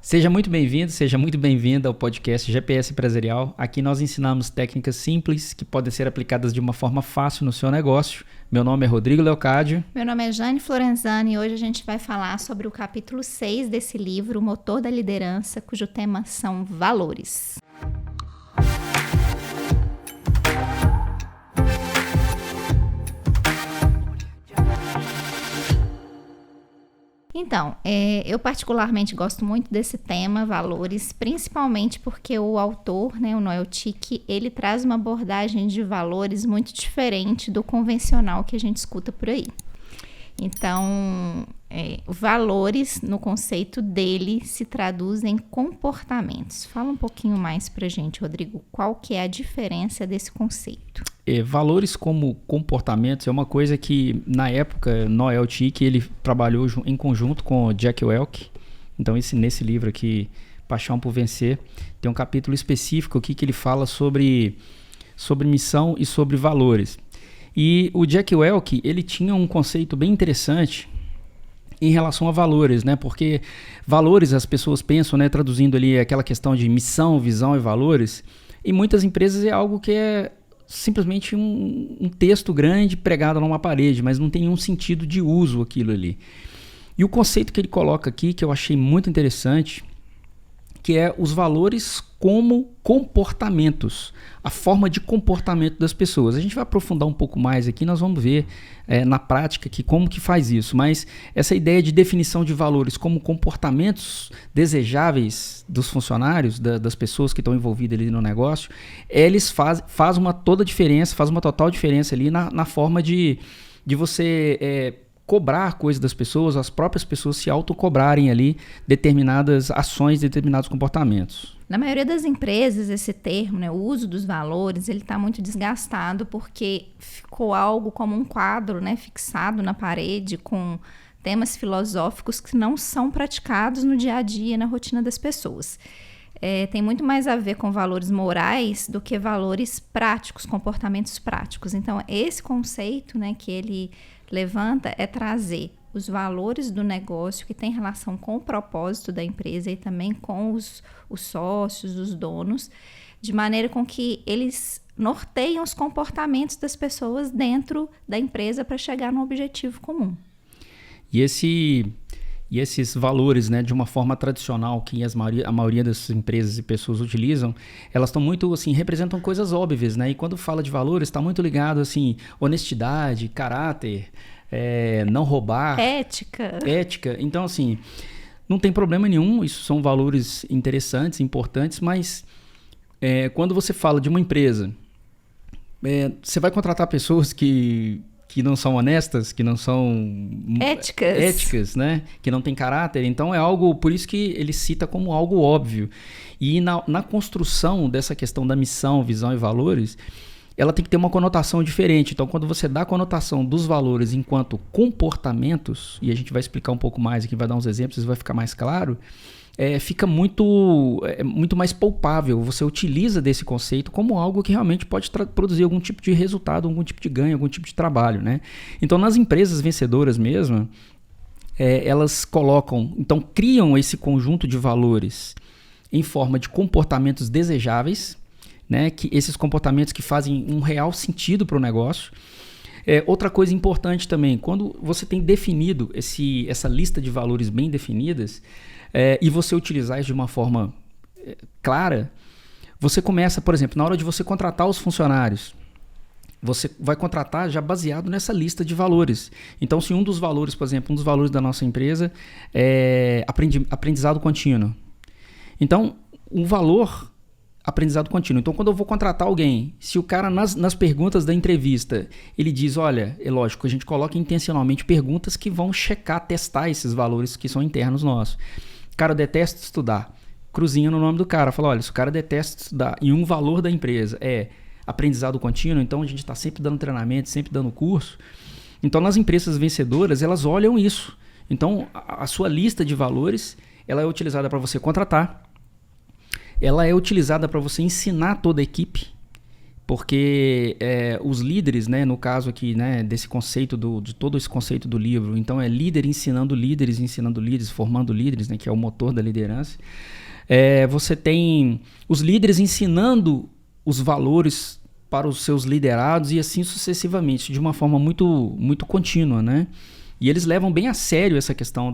Seja muito bem-vindo, seja muito bem-vinda ao podcast GPS Empresarial. Aqui nós ensinamos técnicas simples que podem ser aplicadas de uma forma fácil no seu negócio. Meu nome é Rodrigo Leocádio. Meu nome é Jane Florenzani e hoje a gente vai falar sobre o capítulo 6 desse livro, O Motor da Liderança, cujo tema são valores. Então, eu particularmente gosto muito desse tema, valores, principalmente porque o autor, o Noel Tchik, ele traz uma abordagem de valores muito diferente do convencional que a gente escuta por aí. Então, valores, no conceito dele, se traduzem em comportamentos. Fala um pouquinho mais pra gente, Rodrigo, qual que é a diferença desse conceito? Valores como comportamentos é uma coisa que, na época, Noel Tchik, ele trabalhou em conjunto com o Jack Welch. Então, nesse livro aqui, Paixão por Vencer, tem um capítulo específico aqui que ele fala sobre missão e sobre valores. E o Jack Welch, ele tinha um conceito bem interessante em relação a valores, né? Porque valores, as pessoas pensam, né, traduzindo ali aquela questão de missão, visão e valores, em muitas empresas é algo que é simplesmente um texto grande pregado numa parede, mas não tem nenhum sentido de uso aquilo ali. E o conceito que ele coloca aqui, que eu achei muito interessante, que é os valores como comportamentos, a forma de comportamento das pessoas. A gente vai aprofundar um pouco mais aqui, nós vamos ver na prática que como que faz isso, mas essa ideia de definição de valores como comportamentos desejáveis dos funcionários, das pessoas que estão envolvidas ali no negócio, eles faz uma toda diferença, faz uma total diferença ali na forma de você cobrar coisas das pessoas, as próprias pessoas se autocobrarem ali determinadas ações, determinados comportamentos. Na maioria das empresas, esse termo, o uso dos valores, ele está muito desgastado porque ficou algo como um quadro, fixado na parede com temas filosóficos que não são praticados no dia a dia, na rotina das pessoas. Tem muito mais a ver com valores morais do que valores práticos, comportamentos práticos. Então, esse conceito que ele levanta é trazer os valores do negócio que tem relação com o propósito da empresa e também com os sócios, os donos, de maneira com que eles norteiam os comportamentos das pessoas dentro da empresa para chegar no objetivo comum. E esses valores, de uma forma tradicional que a maioria das empresas e pessoas utilizam, elas estão muito, representam coisas óbvias, E quando fala de valores, está muito ligado, honestidade, caráter, não roubar. Ética. Então, não tem problema nenhum, isso são valores interessantes, importantes, mas quando você fala de uma empresa, você vai contratar pessoas que não são honestas, que não são éticas, que não têm caráter. Então é algo, por isso que ele cita como algo óbvio. E na construção dessa questão da missão, visão e valores, ela tem que ter uma conotação diferente. Então quando você dá a conotação dos valores enquanto comportamentos, e a gente vai explicar um pouco mais aqui, vai dar uns exemplos, vai ficar mais claro, fica muito mais palpável. Você utiliza desse conceito como algo que realmente pode produzir algum tipo de resultado, algum tipo de ganho, algum tipo de trabalho, Então, nas empresas vencedoras mesmo, elas criam esse conjunto de valores em forma de comportamentos desejáveis, que esses comportamentos que fazem um real sentido para o negócio. Outra coisa importante também, quando você tem definido essa lista de valores bem definidas, e você utilizar isso de uma forma clara, você começa, por exemplo, na hora de você contratar os funcionários, você vai contratar já baseado nessa lista de valores. Então, se um dos valores, por exemplo, um dos valores da nossa empresa é aprendizado contínuo. Então, o valor aprendizado contínuo. Então, quando eu vou contratar alguém, se o cara nas perguntas da entrevista, ele diz, olha, é lógico, a gente coloca intencionalmente perguntas que vão testar esses valores que são internos nossos. O cara detesta estudar. Cruzinha no nome do cara. Fala, olha, se o cara detesta estudar e um valor da empresa é aprendizado contínuo, então a gente está sempre dando treinamento, sempre dando curso. Então, nas empresas vencedoras, elas olham isso. Então, a sua lista de valores, ela é utilizada para você contratar, ela é utilizada para você ensinar toda a equipe, porque os líderes, né, no caso aqui, né, desse conceito de todo esse conceito do livro, então é líder ensinando líderes, formando líderes, né, que é o motor da liderança. Você tem os líderes ensinando os valores para os seus liderados e assim sucessivamente, de uma forma muito, muito contínua, né? E eles levam bem a sério essa questão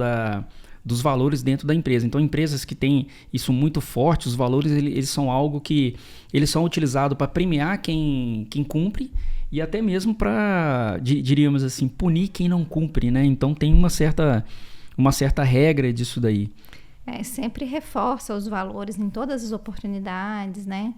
dos valores dentro da empresa. Então, empresas que têm isso muito forte, os valores eles são algo que eles são utilizados para premiar quem cumpre e até mesmo para, diríamos assim, punir quem não cumpre, né? Então, tem uma certa regra disso daí. Sempre reforça os valores em todas as oportunidades, né?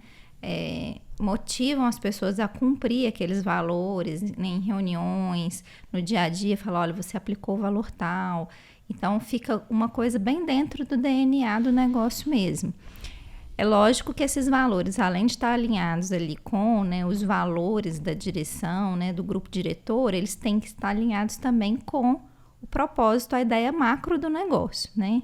Motivam as pessoas a cumprir aqueles valores, né? Em reuniões, no dia a dia, fala, olha, você aplicou o valor tal. Então, fica uma coisa bem dentro do DNA do negócio mesmo. É lógico que esses valores, além de estar alinhados ali com, né, os valores da direção, né, do grupo diretor, eles têm que estar alinhados também com o propósito, a ideia macro do negócio, né?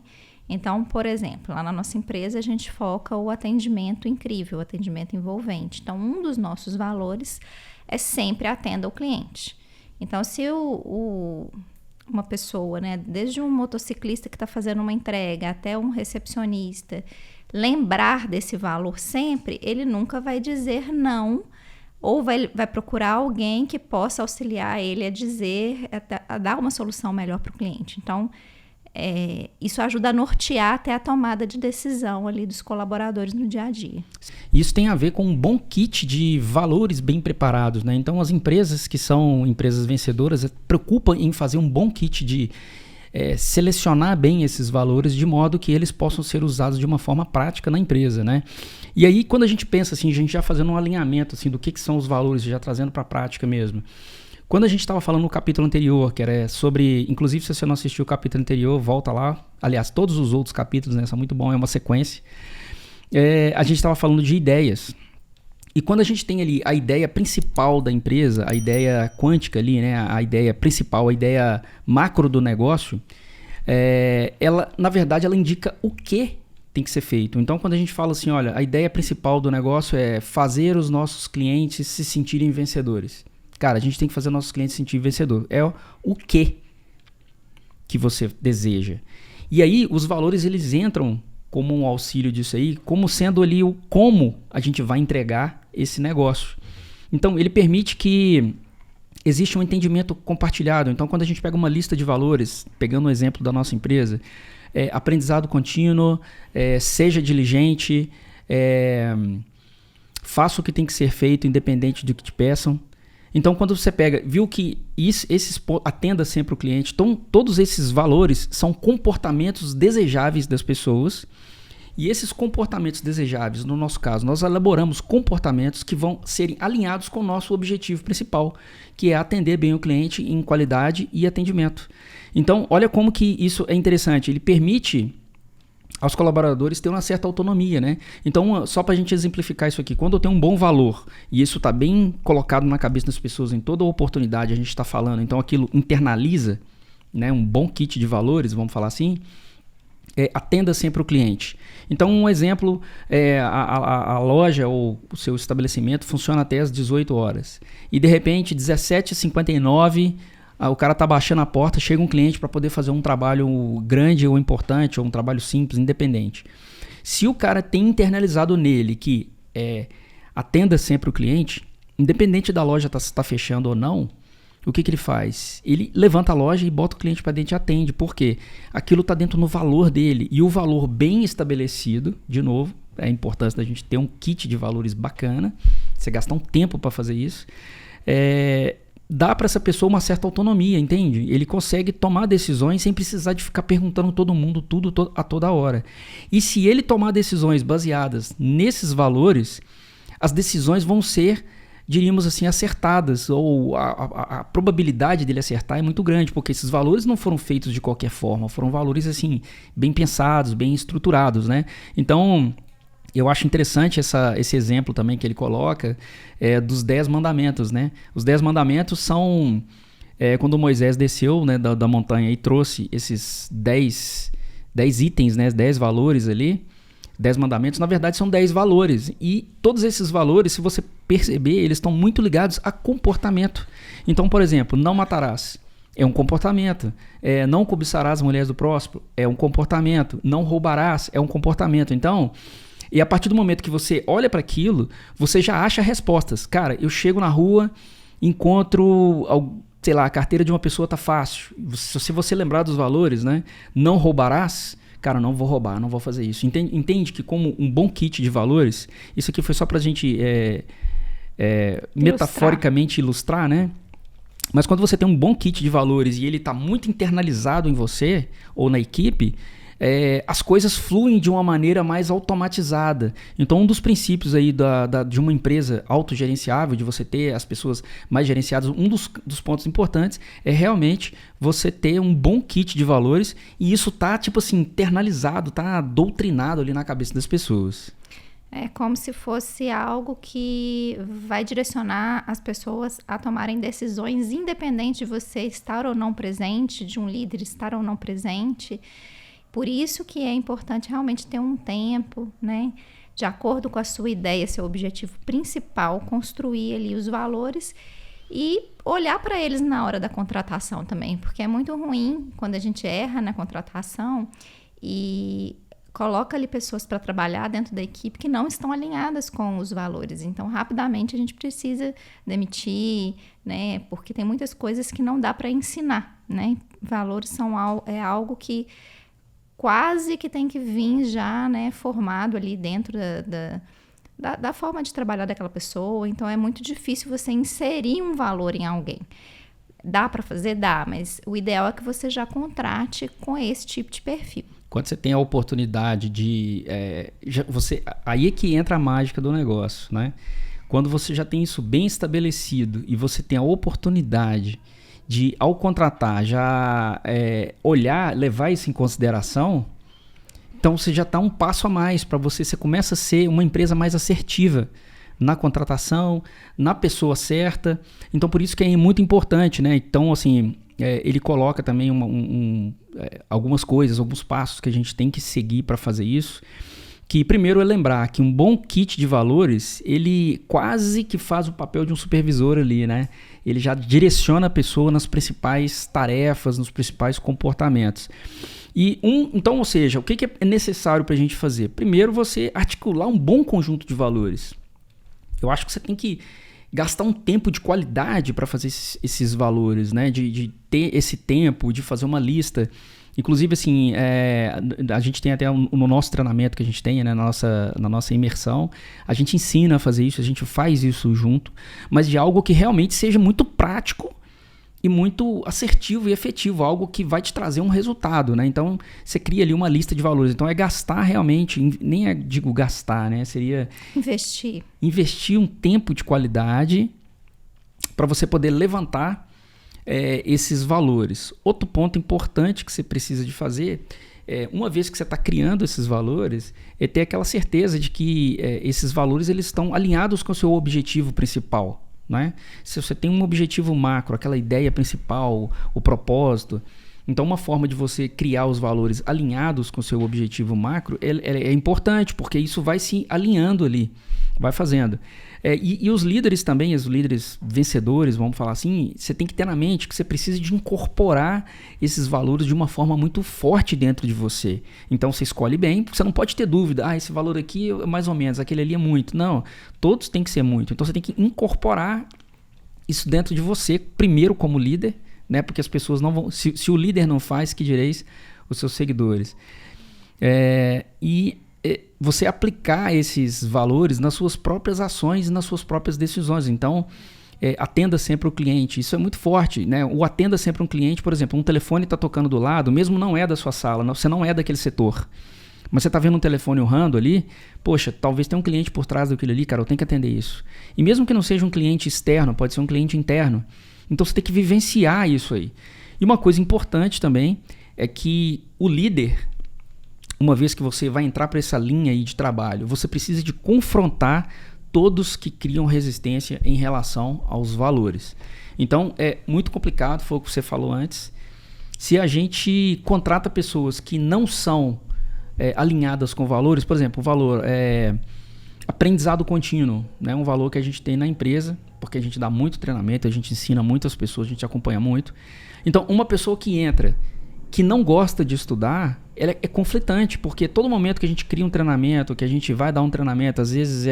Então, por exemplo, lá na nossa empresa a gente foca o atendimento incrível, o atendimento envolvente. Então, um dos nossos valores é sempre atenda o cliente. Então, se uma pessoa, né, desde um motociclista que está fazendo uma entrega até um recepcionista, lembrar desse valor sempre, ele nunca vai dizer não, ou vai procurar alguém que possa auxiliar ele a dar uma solução melhor para o cliente. Então, isso ajuda a nortear até a tomada de decisão ali dos colaboradores no dia a dia. Isso tem a ver com um bom kit de valores bem preparados, né? Então, as empresas que são empresas vencedoras preocupam em fazer um bom kit de selecionar bem esses valores de modo que eles possam ser usados de uma forma prática na empresa, né? E aí, quando a gente pensa assim, a gente já fazendo um alinhamento assim, do que são os valores, já trazendo para a prática mesmo. Quando a gente estava falando no capítulo anterior, que era sobre... Inclusive, se você não assistiu o capítulo anterior, volta lá. Aliás, todos os outros capítulos, né, são muito bons, é uma sequência. A gente estava falando de ideias. E quando a gente tem ali a ideia principal da empresa, a ideia quântica ali, né, a ideia principal, a ideia macro do negócio, ela, na verdade, ela indica o que tem que ser feito. Então, quando a gente fala assim, olha, a ideia principal do negócio é fazer os nossos clientes se sentirem vencedores. Cara, a gente tem que fazer nossos clientes se sentir vencedor. É o que você deseja. E aí, os valores, eles entram como um auxílio disso aí, como sendo ali o como a gente vai entregar esse negócio. Então, ele permite que exista um entendimento compartilhado. Então, quando a gente pega uma lista de valores, pegando o exemplo da nossa empresa, aprendizado contínuo, seja diligente, faça o que tem que ser feito, independente do que te peçam. Então, quando você viu que atenda sempre o cliente, então todos esses valores são comportamentos desejáveis das pessoas. E esses comportamentos desejáveis, no nosso caso, nós elaboramos comportamentos que vão serem alinhados com o nosso objetivo principal, que é atender bem o cliente em qualidade e atendimento. Então, olha como que isso é interessante. Ele permite aos colaboradores ter uma certa autonomia, né? Então, só para a gente exemplificar isso aqui, quando eu tenho um bom valor, e isso está bem colocado na cabeça das pessoas em toda oportunidade, a gente está falando, então aquilo internaliza, né, um bom kit de valores, vamos falar assim, atenda sempre o cliente. Então, um exemplo, a loja ou o seu estabelecimento funciona até às 18 horas. E, de repente, 17h59, o cara tá baixando a porta, chega um cliente para poder fazer um trabalho grande ou importante, ou um trabalho simples, independente. Se o cara tem internalizado nele que atenda sempre o cliente, independente da loja tá fechando ou não, o que ele faz? Ele levanta a loja e bota o cliente para dentro e atende. Por quê? Aquilo está dentro no valor dele. E o valor bem estabelecido, de novo, é a importância da gente ter um kit de valores bacana, você gastar um tempo para fazer isso, dá para essa pessoa uma certa autonomia, entende? Ele consegue tomar decisões sem precisar de ficar perguntando todo mundo tudo a toda hora. E se ele tomar decisões baseadas nesses valores, as decisões vão ser, diríamos assim, acertadas, ou a probabilidade dele acertar é muito grande, porque esses valores não foram feitos de qualquer forma, foram valores assim, bem pensados, bem estruturados, né? Então, eu acho interessante esse exemplo também que ele coloca dos 10 mandamentos, né? Os 10 mandamentos são, quando Moisés desceu, né, da montanha e trouxe esses 10 itens, né, 10 valores ali, 10 mandamentos, na verdade, são 10 valores. E todos esses valores, se você perceber, eles estão muito ligados a comportamento. Então, por exemplo, não matarás. É um comportamento. Não cobiçarás as mulheres do próximo. É um comportamento. Não roubarás. É um comportamento. Então, e a partir do momento que você olha para aquilo, você já acha respostas. Cara, eu chego na rua, encontro, sei lá, a carteira de uma pessoa tá fácil. Se você lembrar dos valores, né? Não roubarás. Cara, não vou roubar, não vou fazer isso. Entende que como um bom kit de valores, isso aqui foi só pra gente metaforicamente ilustrar, né? Mas quando você tem um bom kit de valores e ele está muito internalizado em você ou na equipe, as coisas fluem de uma maneira mais automatizada. Então, um dos princípios aí de uma empresa autogerenciável, de você ter as pessoas mais gerenciadas, um dos pontos importantes é realmente você ter um bom kit de valores e isso tá, tipo assim, internalizado, tá doutrinado ali na cabeça das pessoas. É como se fosse algo que vai direcionar as pessoas a tomarem decisões independente de você estar ou não presente, de um líder estar ou não presente. Por isso que é importante realmente ter um tempo, né, de acordo com a sua ideia, seu objetivo principal, construir ali os valores e olhar para eles na hora da contratação também, porque é muito ruim quando a gente erra na contratação e coloca ali pessoas para trabalhar dentro da equipe que não estão alinhadas com os valores. Então, rapidamente, a gente precisa demitir, né? Porque tem muitas coisas que não dá para ensinar, né? Valores é algo que quase que tem que vir já, né, formado ali dentro da forma de trabalhar daquela pessoa. Então, é muito difícil você inserir um valor em alguém. Dá para fazer? Dá, mas o ideal é que você já contrate com esse tipo de perfil. Quando você tem a oportunidade de... aí é que entra a mágica do negócio, né? Quando você já tem isso bem estabelecido e você tem a oportunidade de, ao contratar, já olhar, levar isso em consideração, então você já está um passo a mais para você. Você começa a ser uma empresa mais assertiva na contratação, na pessoa certa. Então, por isso que é muito importante, né? Então, assim... ele coloca também algumas coisas, alguns passos que a gente tem que seguir para fazer isso. Que primeiro é lembrar que um bom kit de valores, ele quase que faz o papel de um supervisor ali, né? Ele já direciona a pessoa nas principais tarefas, nos principais comportamentos. Então, ou seja, o que é necessário para a gente fazer? Primeiro, você articular um bom conjunto de valores. Eu acho que você tem que gastar um tempo de qualidade para fazer esses valores, né? De ter esse tempo, de fazer uma lista. Inclusive, assim, a gente tem até no nosso treinamento que a gente tem, né? na nossa imersão, a gente ensina a fazer isso, a gente faz isso junto, mas de algo que realmente seja muito prático e muito assertivo e efetivo, algo que vai te trazer um resultado, né? Então, você cria ali uma lista de valores. Então, é gastar realmente, nem digo gastar, né? Seria... Investir um tempo de qualidade para você poder levantar esses valores. Outro ponto importante que você precisa de fazer, uma vez que você está criando esses valores, é ter aquela certeza de que esses valores eles estão alinhados com o seu objetivo principal. Né? Se você tem um objetivo macro, aquela ideia principal, o propósito, então uma forma de você criar os valores alinhados com o seu objetivo macro é importante, porque isso vai se alinhando ali, vai fazendo. E os líderes também, os líderes vencedores, vamos falar assim, você tem que ter na mente que você precisa de incorporar esses valores de uma forma muito forte dentro de você. Então você escolhe bem, porque você não pode ter dúvida, esse valor aqui é mais ou menos, aquele ali é muito. Não, todos têm que ser muito. Então você tem que incorporar isso dentro de você, primeiro como líder, né? Porque as pessoas não vão... Se o líder não faz, que direis os seus seguidores. Você aplicar esses valores nas suas próprias ações e nas suas próprias decisões. Então, atenda sempre o cliente. Isso é muito forte, né? O atenda sempre um cliente, por exemplo, um telefone está tocando do lado, mesmo não é da sua sala, você não é daquele setor. Mas você está vendo um telefone urrando ali, poxa, talvez tenha um cliente por trás daquilo ali, cara, eu tenho que atender isso. E mesmo que não seja um cliente externo, pode ser um cliente interno. Então você tem que vivenciar isso aí. E uma coisa importante também é que o líder, uma vez que você vai entrar para essa linha aí de trabalho, você precisa de confrontar todos que criam resistência em relação aos valores. Então é muito complicado, foi o que você falou antes. Se a gente contrata pessoas que não são alinhadas com valores. Por exemplo, o valor aprendizado contínuo, né? Um valor que a gente tem na empresa, porque a gente dá muito treinamento, a gente ensina muitas pessoas, a gente acompanha muito. Então, uma pessoa que entra, que não gosta de estudar, ela é conflitante, porque todo momento que a gente cria um treinamento, que a gente vai dar um treinamento, às vezes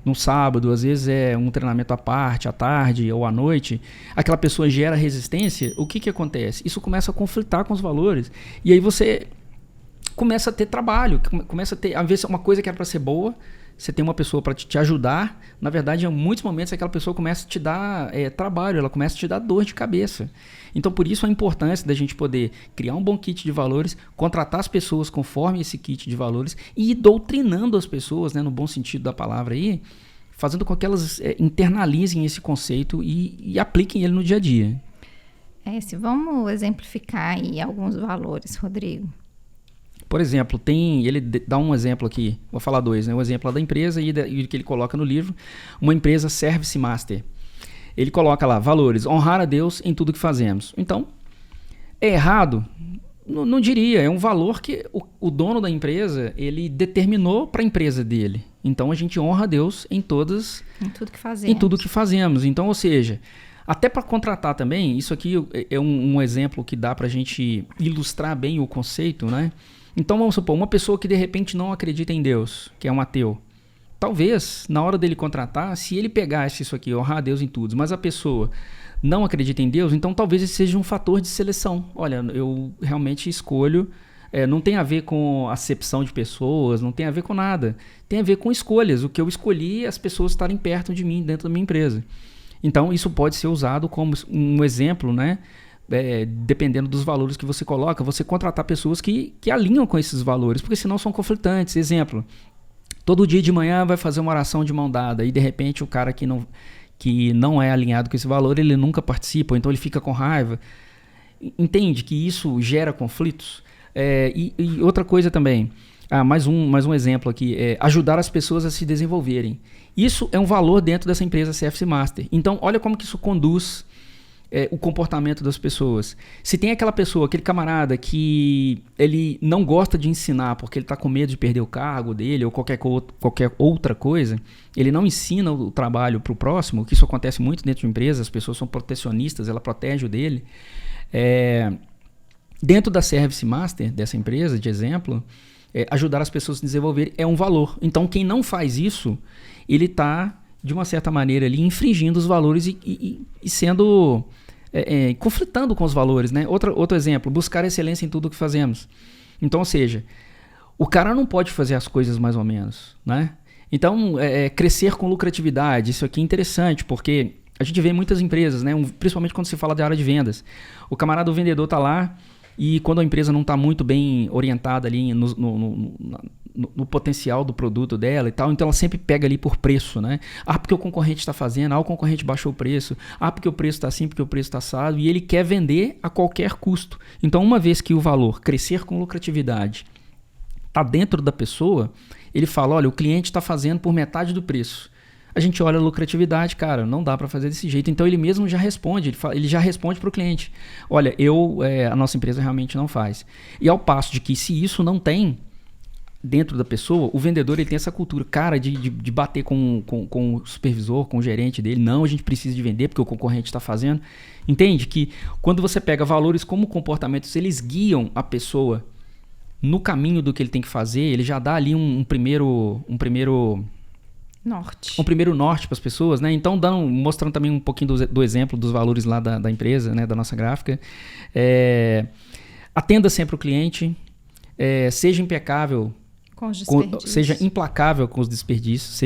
no sábado, às vezes é um treinamento à parte, à tarde ou à noite, aquela pessoa gera resistência, o que acontece? Isso começa a conflitar com os valores. E aí você começa a ter trabalho, começa a ter, às vezes, uma coisa que era para ser boa, você tem uma pessoa para te ajudar, na verdade, em muitos momentos aquela pessoa começa a te dar trabalho, ela começa a te dar dor de cabeça. Então, por isso a importância da gente poder criar um bom kit de valores, contratar as pessoas conforme esse kit de valores e ir doutrinando as pessoas, né, no bom sentido da palavra aí, fazendo com que elas internalizem esse conceito e apliquem ele no dia a dia. Vamos exemplificar aí alguns valores, Rodrigo. Por exemplo, ele dá um exemplo aqui, vou falar dois, né? O exemplo da empresa e o que ele coloca no livro, uma empresa Service Master. Ele coloca lá, valores, honrar a Deus em tudo que fazemos. Então, é errado? Não diria, é um valor que o dono da empresa, ele determinou para a empresa dele. Então, a gente honra a Deus em tudo que fazemos. Então, ou seja, até para contratar também, isso aqui é um exemplo que dá para a gente ilustrar bem o conceito, né? Então, vamos supor, uma pessoa que de repente não acredita em Deus, que é um ateu. Talvez, na hora dele contratar, se ele pegasse isso aqui, honrar a Deus em tudo, mas a pessoa não acredita em Deus, então talvez esse seja um fator de seleção. Olha, eu realmente escolho, não tem a ver com acepção de pessoas, não tem a ver com nada. Tem a ver com escolhas. O que eu escolhi é as pessoas estarem perto de mim, dentro da minha empresa. Então, isso pode ser usado como um exemplo, né? Dependendo dos valores que você coloca, você contratar pessoas que alinham com esses valores, porque senão são conflitantes. Exemplo, todo dia de manhã vai fazer uma oração de mão dada e de repente o cara que não é alinhado com esse valor, ele nunca participa, então ele fica com raiva. Entende que isso gera conflitos? E outra coisa também, mais um exemplo aqui, ajudar as pessoas a se desenvolverem. Isso é um valor dentro dessa empresa CFC Master. Então, olha como que isso conduz o comportamento das pessoas. Se tem aquela pessoa, aquele camarada que ele não gosta de ensinar porque ele está com medo de perder o cargo dele ou qualquer outra coisa, ele não ensina o trabalho para o próximo, que isso acontece muito dentro de uma empresa, as pessoas são protecionistas, ela protege o dele. Dentro da Service Master dessa empresa, de exemplo, ajudar as pessoas a se desenvolver é um valor. Então, quem não faz isso, ele está, de uma certa maneira, ali, infringindo os valores e sendo... conflitando com os valores, né? Outro exemplo, buscar excelência em tudo que fazemos. Então, ou seja, o cara não pode fazer as coisas mais ou menos, né? Então, crescer com lucratividade, isso aqui é interessante, porque a gente vê muitas empresas, né? Principalmente quando se fala de área de vendas. O camarada, o vendedor está lá e quando a empresa não está muito bem orientada ali no potencial do produto dela e tal, então ela sempre pega ali por preço, né? Porque o concorrente está fazendo, o concorrente baixou o preço, porque o preço está assim, porque o preço está assado, e ele quer vender a qualquer custo. Então, uma vez que o valor crescer com lucratividade está dentro da pessoa, ele fala, olha, o cliente está fazendo por metade do preço. A gente olha a lucratividade, cara, não dá para fazer desse jeito. Então ele mesmo já responde, ele já responde para o cliente. Olha, a nossa empresa realmente não faz. E ao passo de que se isso não tem dentro da pessoa, o vendedor ele tem essa cultura, cara, de bater com o supervisor, com o gerente dele. Não, a gente precisa de vender porque o concorrente está fazendo. Entende que quando você pega valores como comportamentos, eles guiam a pessoa no caminho do que ele tem que fazer, ele já dá ali um primeiro norte. Um primeiro norte para as pessoas, né? Então, mostrando também um pouquinho do exemplo dos valores lá da empresa, né? Da nossa gráfica. Atenda sempre o cliente, seja impecável, seja implacável com os desperdícios,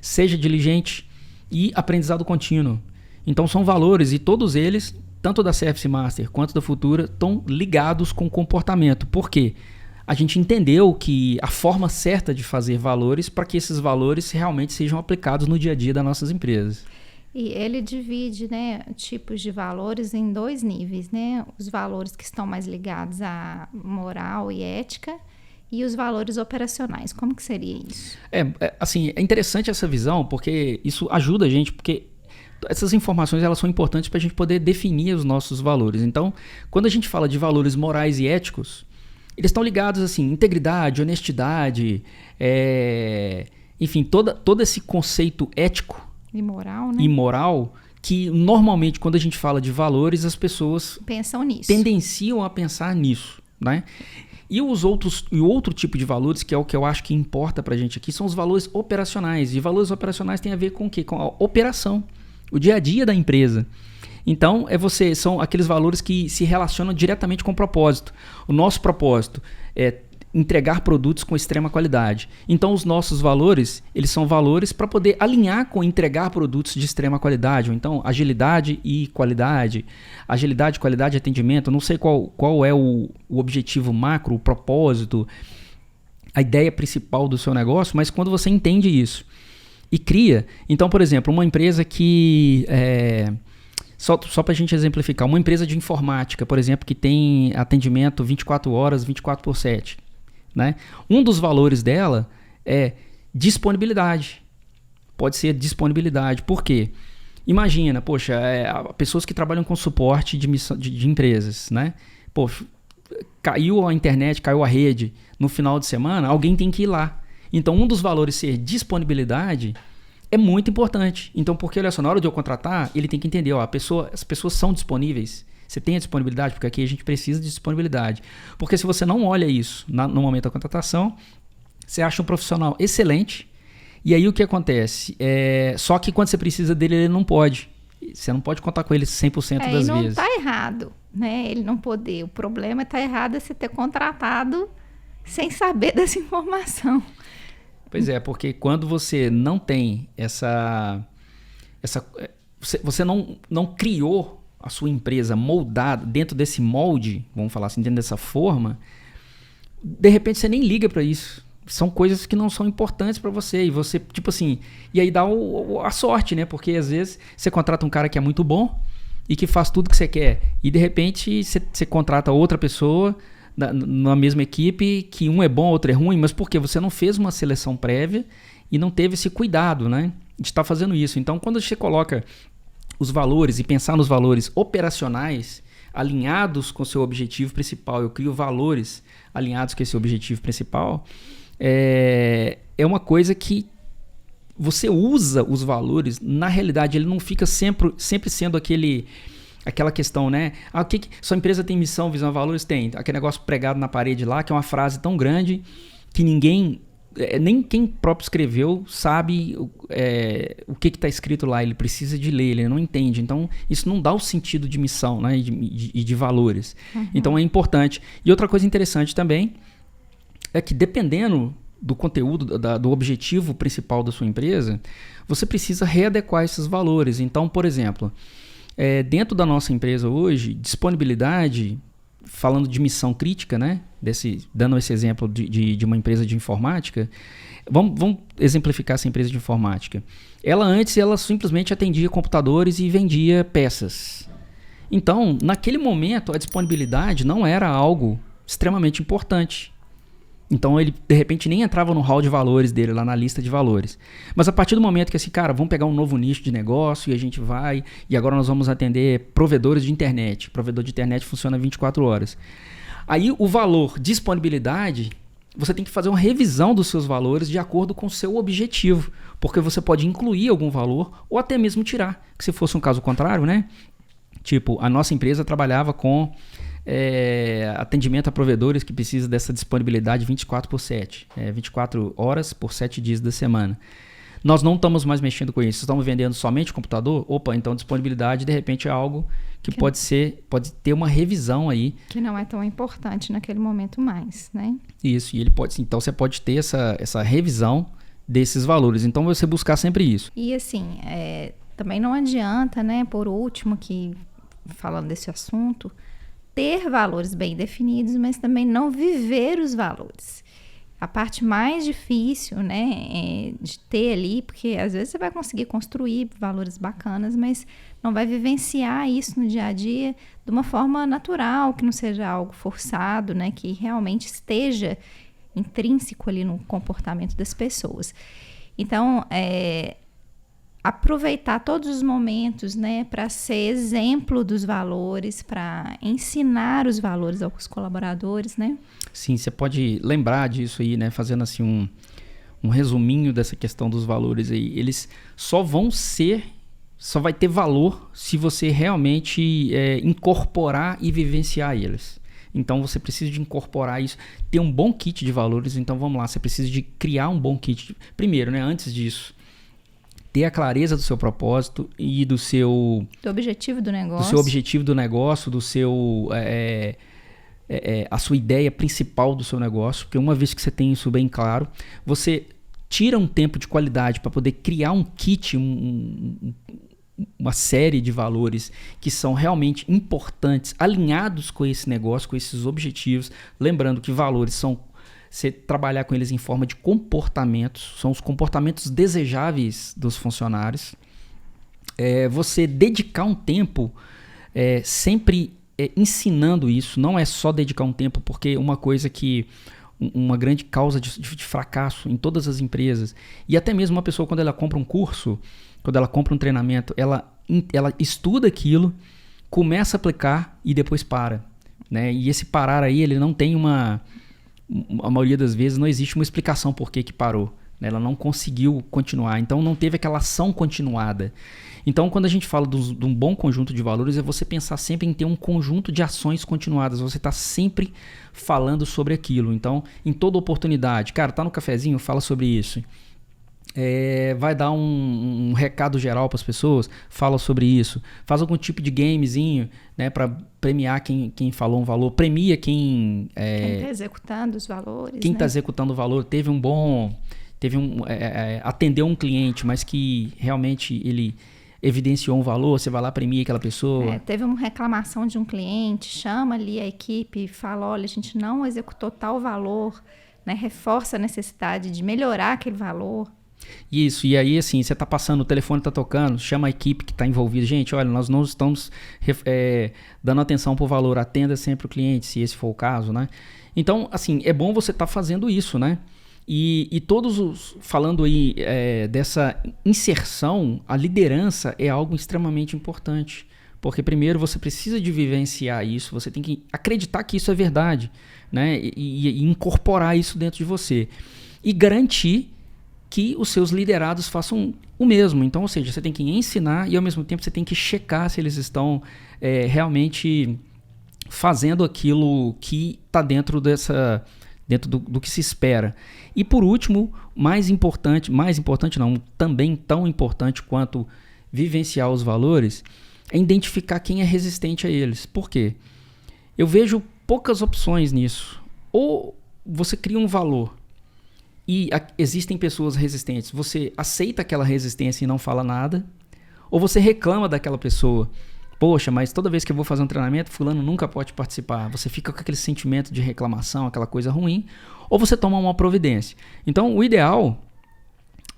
seja diligente e aprendizado contínuo. Então, são valores e todos eles, tanto da Service Master quanto da Futura, estão ligados com o comportamento. Por quê? A gente entendeu que a forma certa de fazer valores para que esses valores realmente sejam aplicados no dia a dia das nossas empresas. E ele divide, né, tipos de valores em 2 níveis, né? Os valores que estão mais ligados à moral e ética e os valores operacionais. Como que seria isso? Assim, é interessante essa visão porque isso ajuda a gente, porque essas informações elas são importantes para a gente poder definir os nossos valores. Então, quando a gente fala de valores morais e éticos, eles estão ligados assim, integridade, honestidade, enfim, todo esse conceito ético e moral, né? E moral, que normalmente quando a gente fala de valores, as pessoas pensam nisso, tendenciam a pensar nisso, né? E outro tipo de valores, que é o que eu acho que importa pra gente aqui, são os valores operacionais. E valores operacionais têm a ver com o quê? Com a operação, o dia a dia da empresa. Então, são aqueles valores que se relacionam diretamente com o propósito. O nosso propósito é entregar produtos com extrema qualidade. Então, os nossos valores, eles são valores para poder alinhar com entregar produtos de extrema qualidade. Ou então, agilidade e qualidade. Agilidade, qualidade e atendimento. Eu não sei qual é o objetivo macro, o propósito, a ideia principal do seu negócio, mas quando você entende isso e cria... Então, por exemplo, uma empresa que... Só para a gente exemplificar, uma empresa de informática, por exemplo, que tem atendimento 24 horas, 24/7. Né? Um dos valores dela é disponibilidade. Pode ser disponibilidade. Por quê? Imagina, poxa, pessoas que trabalham com suporte de empresas, né? Poxa, caiu a internet, caiu a rede no final de semana, alguém tem que ir lá. Então, um dos valores ser disponibilidade é muito importante. Então, porque olha só, na hora de eu contratar, ele tem que entender, ó, as pessoas são disponíveis. Você tem a disponibilidade? Porque aqui a gente precisa de disponibilidade. Porque se você não olha isso no momento da contratação, você acha um profissional excelente, e aí o que acontece? Só que quando você precisa dele, ele não pode. Você não pode contar com ele 100% das vezes. Não está errado, né? Ele não poder. O problema está errado é você ter contratado sem saber dessa informação. Pois é, porque quando você não tem você não criou a sua empresa moldada dentro desse molde, vamos falar assim, dentro dessa forma, de repente você nem liga para isso. São coisas que não são importantes para você. E você, tipo assim, e aí dá a sorte, né? Porque às vezes você contrata um cara que é muito bom e que faz tudo que você quer. E de repente você contrata outra pessoa na mesma equipe, que um é bom, outro é ruim, mas por quê? Você não fez uma seleção prévia e não teve esse cuidado, né? De estar fazendo isso. Então, quando você coloca os valores e pensar nos valores operacionais alinhados com o seu objetivo principal, eu crio valores alinhados com esse objetivo principal, é uma coisa que você usa os valores, na realidade ele não fica sempre sendo aquela questão, né? Sua empresa tem missão, visão, valores? Tem. Aquele negócio pregado na parede lá, que é uma frase tão grande que ninguém... nem quem próprio escreveu sabe o que está escrito lá. Ele precisa de ler, ele não entende. Então, isso não dá o sentido de missão, né? E de valores. Uhum. Então, é importante. E outra coisa interessante também é que, dependendo do conteúdo, do objetivo principal da sua empresa, você precisa readequar esses valores. Então, por exemplo, dentro da nossa empresa hoje, disponibilidade... Falando de missão crítica, né? Dando esse exemplo de uma empresa de informática, vamos exemplificar essa empresa de informática. Antes ela simplesmente atendia computadores e vendia peças. Então, naquele momento, a disponibilidade não era algo extremamente importante. Então, ele, de repente, nem entrava no hall de valores dele, lá na lista de valores. Mas a partir do momento que assim, cara, vamos pegar um novo nicho de negócio e a gente vai... E agora nós vamos atender provedores de internet. O provedor de internet funciona 24 horas. Aí, o valor disponibilidade, você tem que fazer uma revisão dos seus valores de acordo com o seu objetivo. Porque você pode incluir algum valor ou até mesmo tirar. Que se fosse um caso contrário, né? Tipo, a nossa empresa trabalhava com... atendimento a provedores que precisam dessa disponibilidade 24/7, 24 horas por 7 dias da semana. Nós não estamos mais mexendo com isso, estamos vendendo somente computador. Opa, então disponibilidade de repente é algo que pode ter uma revisão aí. Que não é tão importante naquele momento mais, né? Isso, e então você pode ter essa revisão desses valores. Então você buscar sempre isso. E assim, também não adianta, né, por último, que falando desse assunto, ter valores bem definidos, mas também não viver os valores. A parte mais difícil, né, de ter ali, porque às vezes você vai conseguir construir valores bacanas, mas não vai vivenciar isso no dia a dia de uma forma natural, que não seja algo forçado, né, que realmente esteja intrínseco ali no comportamento das pessoas. Então, aproveitar todos os momentos, né, para ser exemplo dos valores, para ensinar os valores aos colaboradores, né? Sim, você pode lembrar disso aí, né? Fazendo assim um resuminho dessa questão dos valores aí. Eles só vai ter valor se você realmente incorporar e vivenciar eles. Então você precisa de incorporar isso, ter um bom kit de valores. Então vamos lá, você precisa de criar um bom kit. Primeiro, né? Antes disso, ter a clareza do seu propósito e do objetivo do negócio. Do seu objetivo do negócio, do seu a sua ideia principal do seu negócio, porque uma vez que você tem isso bem claro, você tira um tempo de qualidade para poder criar um kit, uma série de valores que são realmente importantes, alinhados com esse negócio, com esses objetivos. Lembrando que valores são você trabalhar com eles em forma de comportamentos, são os comportamentos desejáveis dos funcionários. Você dedicar um tempo sempre ensinando isso, não é só dedicar um tempo, porque uma coisa que uma grande causa de fracasso em todas as empresas, e até mesmo uma pessoa quando ela compra um curso, quando ela compra um treinamento, ela estuda aquilo, começa a aplicar e depois para, né? E esse parar aí, ele não tem a maioria das vezes não existe uma explicação por que parou, né? Ela não conseguiu continuar, então não teve aquela ação continuada. Então quando a gente fala de um bom conjunto de valores, é você pensar sempre em ter um conjunto de ações continuadas, você está sempre falando sobre aquilo. Então em toda oportunidade, cara, tá no cafezinho, fala sobre isso. Vai dar um recado geral para as pessoas, fala sobre isso, faz algum tipo de gamezinho, né, para premiar quem falou um valor, premia quem está executando os valores, quem está executando o valor, atendeu um cliente, mas que realmente ele evidenciou um valor, você vai lá premia aquela pessoa. Teve uma reclamação de um cliente, chama ali a equipe e fala, olha, a gente não executou tal valor, né, reforça a necessidade de melhorar aquele valor. Isso, e aí assim, você tá passando, o telefone tá tocando, chama a equipe que tá envolvida. Gente, olha, nós não estamos dando atenção pro valor, atenda sempre o cliente, se esse for o caso, né? Então, assim, é bom você tá fazendo isso, né? E falando aí dessa inserção, a liderança é algo extremamente importante. Porque primeiro você precisa de vivenciar isso, você tem que acreditar que isso é verdade, né? E incorporar isso dentro de você. E garantir que os seus liderados façam o mesmo. Então, ou seja, você tem que ensinar e ao mesmo tempo você tem que checar se eles estão realmente fazendo aquilo que está dentro do que se espera. E por último, mais importante não, também tão importante quanto vivenciar os valores, é identificar quem é resistente a eles. Por quê? Eu vejo poucas opções nisso. Ou você cria um valor e existem pessoas resistentes, você aceita aquela resistência e não fala nada, ou você reclama daquela pessoa. Poxa, mas toda vez que eu vou fazer um treinamento, fulano nunca pode participar. Você fica com aquele sentimento de reclamação, aquela coisa ruim, ou você toma uma providência. Então, o ideal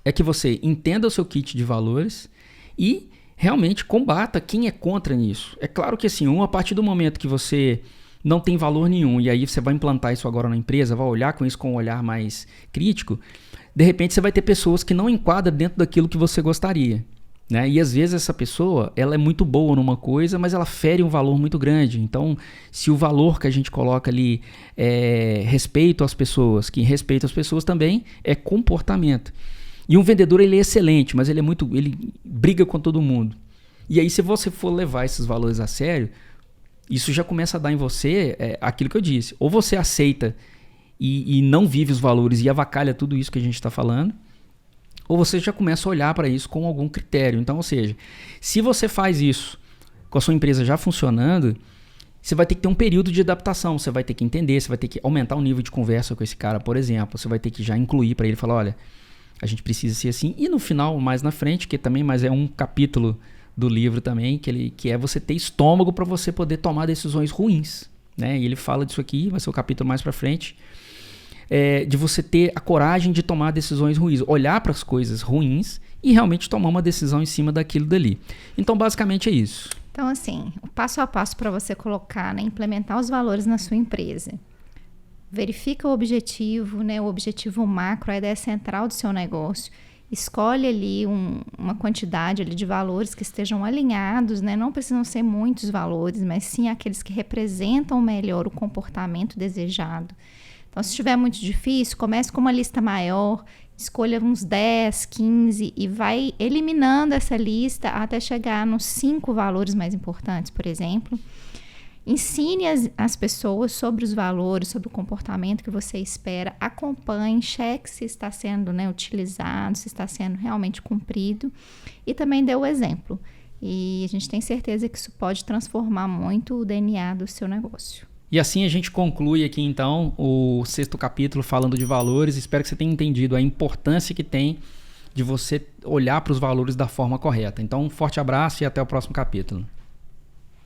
é que você entenda o seu kit de valores e realmente combata quem é contra nisso. É claro que assim, a partir do momento que você não tem valor nenhum, e aí você vai implantar isso agora na empresa, vai olhar com isso com um olhar mais crítico, de repente você vai ter pessoas que não enquadram dentro daquilo que você gostaria, né? E às vezes essa pessoa, ela é muito boa numa coisa, mas ela fere um valor muito grande. Então, se o valor que a gente coloca ali é respeito às pessoas, que respeito às pessoas também é comportamento. E um vendedor, ele é excelente, mas ele briga com todo mundo. E aí, se você for levar esses valores a sério, isso já começa a dar em você aquilo que eu disse. Ou você aceita e não vive os valores e avacalha tudo isso que a gente está falando, ou você já começa a olhar para isso com algum critério. Então, ou seja, se você faz isso com a sua empresa já funcionando, você vai ter que ter um período de adaptação, você vai ter que entender, você vai ter que aumentar o nível de conversa com esse cara, por exemplo. Você vai ter que já incluir para ele, falar, olha, a gente precisa ser assim. E no final, mais na frente, que também mais é um capítulo do livro também, que é você ter estômago para você poder tomar decisões ruins, né? E ele fala disso aqui, vai ser o capítulo mais para frente, de você ter a coragem de tomar decisões ruins, olhar para as coisas ruins e realmente tomar uma decisão em cima daquilo dali. Então, basicamente é isso. Então, assim, o passo a passo para você colocar, né, implementar os valores na sua empresa. Verifica o objetivo, né, o objetivo macro, a ideia central do seu negócio. escolhe ali uma quantidade ali de valores que estejam alinhados, né? Não precisam ser muitos valores, mas sim aqueles que representam melhor o comportamento desejado. Então, se estiver muito difícil, comece com uma lista maior, escolha uns 10, 15 e vai eliminando essa lista até chegar nos 5 valores mais importantes, por exemplo. Ensine as pessoas sobre os valores, sobre o comportamento que você espera, acompanhe, cheque se está sendo, né, utilizado, se está sendo realmente cumprido e também dê o exemplo. E a gente tem certeza que isso pode transformar muito o DNA do seu negócio. E assim a gente conclui aqui então o 6º capítulo falando de valores. Espero que você tenha entendido a importância que tem de você olhar para os valores da forma correta. Então, um forte abraço e até o próximo capítulo.